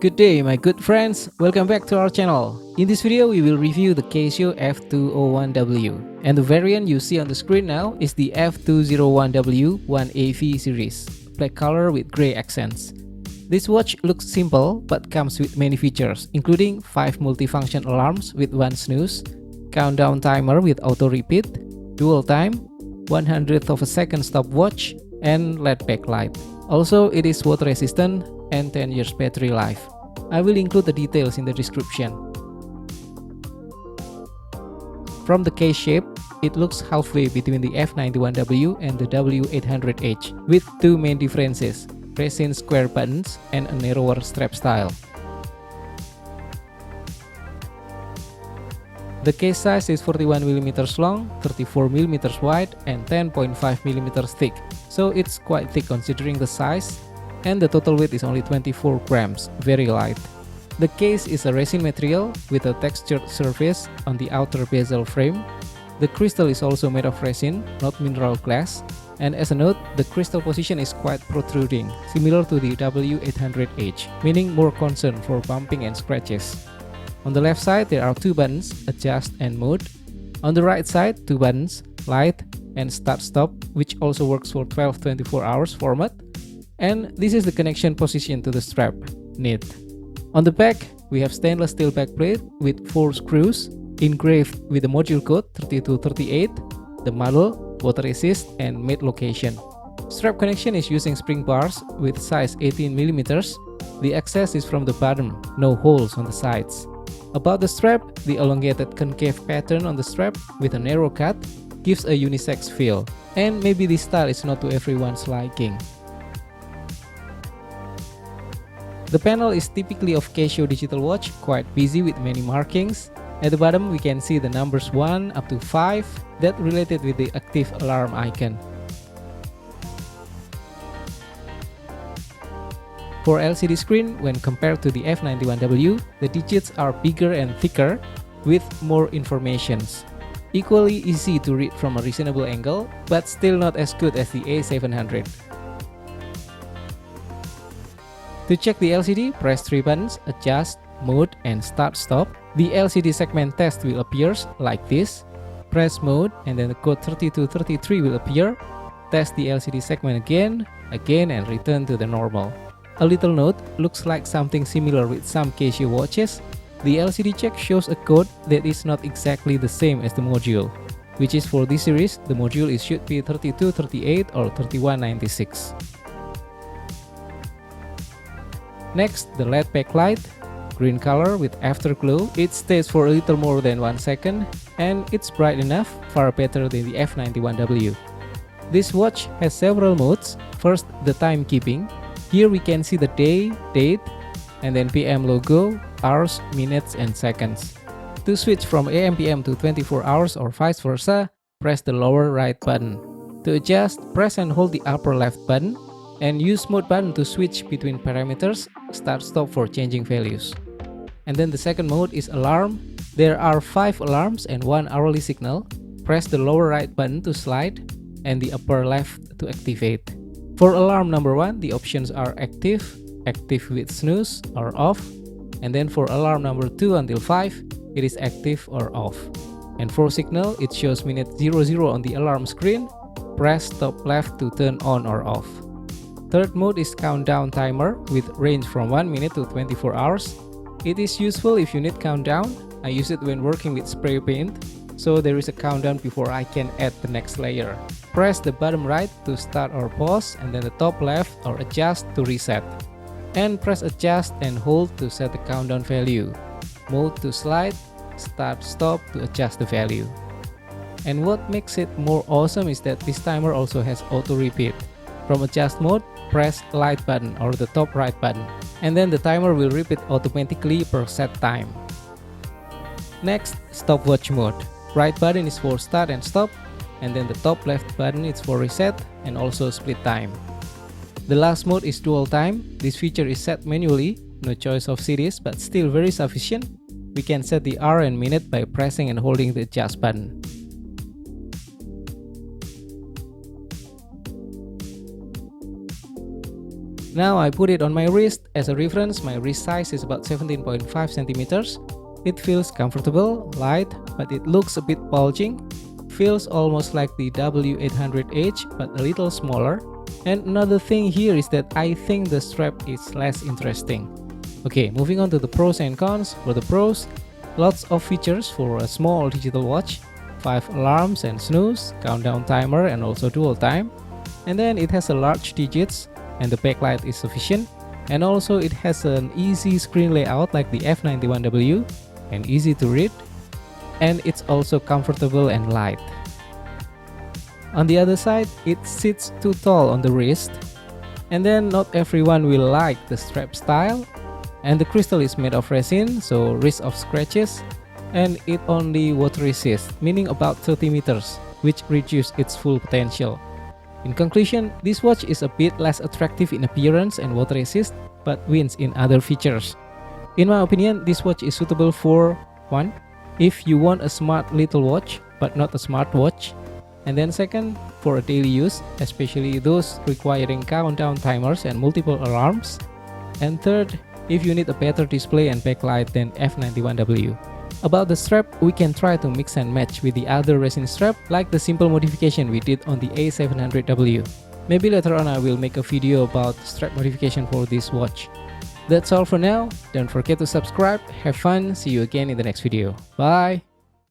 Good day my good friends, welcome back to our channel. In this video we will review the Casio F201W, and the variant you see on the screen now is the F201W-1A V series, black color with grey accents. This watch looks simple but comes with many features, including 5 multifunction alarms with 1 snooze, countdown timer with auto repeat, dual time, 1/100th of a second stopwatch, and LED backlight. Also, it is water resistant and 10 years battery life. I will include the details in the description. From the case shape, it looks halfway between the F91W and the W800H, with 2 main differences: resin square buttons and a narrower strap style. The case size is 41mm long, 34mm wide, and 10.5mm thick, so it's quite thick considering the size, and the total weight is only 24 grams, very light. The case is a resin material with a textured surface on the outer bezel frame. The crystal is also made of resin, not mineral glass, and as a note, the crystal position is quite protruding, similar to the W800H, meaning more concern for bumping and scratches. On the left side, there are 2 buttons, adjust and mode. On the right side, 2 buttons, light and start-stop, which also works for 12-24 hours format. And this is the connection position to the strap, neat. On the back, we have stainless steel backplate with 4 screws, engraved with the module code 3238, the model, water resist, and made location. Strap connection is using spring bars with size 18mm. The access is from the bottom, no holes on the sides. About the strap, the elongated concave pattern on the strap with a narrow cut gives a unisex feel, and maybe this style is not to everyone's liking. The panel is typically of Casio digital watch, quite busy with many markings. At the bottom we can see the numbers 1 up to 5 that related with the active alarm icon. For LCD screen, when compared to the F91W, the digits are bigger and thicker with more informations. Equally easy to read from a reasonable angle, but still not as good as the A700. To check the LCD, press 3 buttons, adjust, mode, and start-stop. The LCD segment test will appear like this. Press mode and then the code 3233 will appear. Test the LCD segment again, and return to the normal. A little note, looks like something similar with some Casio watches. The LCD check shows a code that is not exactly the same as the module, which is for this series, the module should be 3238 or 3196. Next, the LED backlight, green color with Afterglow. It stays for a little more than 1 second, and it's bright enough, far better than the F91W. This watch has several modes. First, the timekeeping. Here we can see the day, date, and then PM logo, hours, minutes, and seconds. To switch from AM/PM to 24 hours or vice versa, press the lower right button. To adjust, press and hold the upper left button, and use mode button to switch between parameters, start-stop for changing values. And then the second mode is alarm. There are 5 alarms and 1 hourly signal. Press the lower right button to slide, and the upper left to activate. For alarm number 1, the options are active, active with snooze or off, and then for alarm number 2 until 5, it is active or off. And for signal, it shows minute 00 on the alarm screen. Press top left to turn on or off. Third mode is countdown timer with range from 1 minute to 24 hours. It is useful if you need countdown. I use it when working with spray paint, so there is a countdown before I can add the next layer. Press the bottom right to start or pause, and then the top left or adjust to reset. And press adjust and hold to set the countdown value. Mode to slide, start stop to adjust the value. And what makes it more awesome is that this timer also has auto repeat. From adjust mode, press light button or the top right button, and then the timer will repeat automatically per set time. Next, stopwatch mode. Right button is for start and stop, and then the top left button is for reset and also split time. The last mode is dual time. This feature is set manually, no choice of series, but still very sufficient. We can set the hour and minute by pressing and holding the adjust button. Now I put it on my wrist. As a reference, my wrist size is about 17.5 centimeters. It feels comfortable, light, but it looks a bit bulging. Feels almost like the W800H, but a little smaller. And another thing here is that I think the strap is less interesting. Okay, moving on to the pros and cons. For the pros, lots of features for a small digital watch. 5 alarms and snooze, countdown timer and also dual time. And then it has a large digits and the backlight is sufficient. And also it has an easy screen layout like the F91W and easy to read. And it's also comfortable and light. On the other side, it sits too tall on the wrist. And then not everyone will like the strap style. And the crystal is made of resin, so risk of scratches. And it only water resist, meaning about 30 meters, which reduces its full potential. In conclusion, this watch is a bit less attractive in appearance and water resist, but wins in other features. In my opinion, this watch is suitable for 1. If you want a smart little watch, but not a smart watch. And then second, for a daily use, especially those requiring countdown timers and multiple alarms. And third, if you need a better display and backlight than F91W. About the strap, we can try to mix and match with the other resin strap, like the simple modification we did on the A700W. Maybe later on I will make a video about strap modification for this watch. That's all for now. Don't forget to subscribe, have fun, see you again in the next video. Bye!